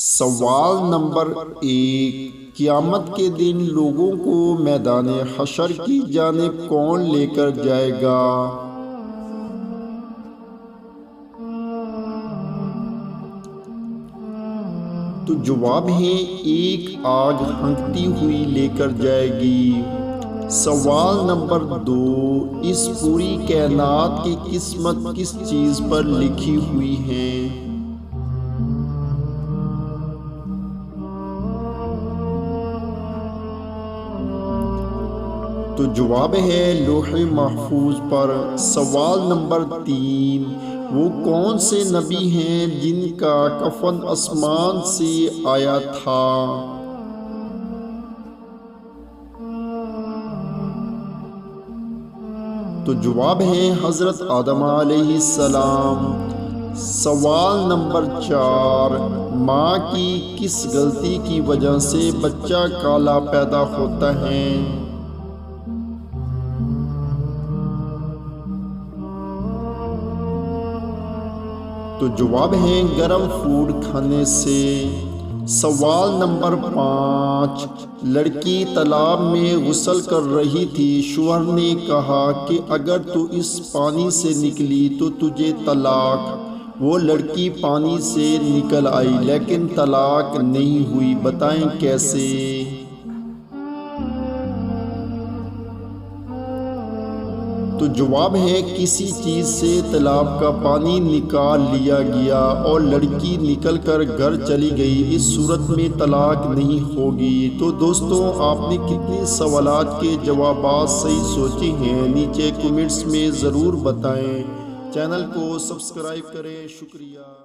سوال نمبر 1، قیامت کے دن لوگوں کو میدان حشر کی جانب کون لے کر جائے گا؟ تو جواب ہے ایک آگ ہنکتی ہوئی لے کر جائے گی۔ سوال نمبر 2، اس پوری کائنات کی قسمت کس چیز پر لکھی ہوئی ہے؟ تو جواب ہے لوح محفوظ پر۔ سوال نمبر 3، وہ کون سے نبی ہیں جن کا کفن آسمان سے آیا تھا؟ تو جواب ہے حضرت آدم علیہ السلام۔ سوال نمبر 4، ماں کی کس غلطی کی وجہ سے بچہ کالا پیدا ہوتا ہے؟ تو جواب ہے گرم فوڈ کھانے سے۔ سوال نمبر 5، لڑکی تالاب میں غسل کر رہی تھی، شوہر نے کہا کہ اگر تو اس پانی سے نکلی تو تجھے طلاق۔ وہ لڑکی پانی سے نکل آئی لیکن طلاق نہیں ہوئی، بتائیں کیسے؟ تو جواب ہے کسی چیز سے تالاب کا پانی نکال لیا گیا اور لڑکی نکل کر گھر چلی گئی، اس صورت میں طلاق نہیں ہوگی۔ تو دوستوں، آپ نے کتنے سوالات کے جوابات صحیح سوچے ہیں؟ نیچے کمنٹس میں ضرور بتائیں۔ چینل کو سبسکرائب کریں۔ شکریہ۔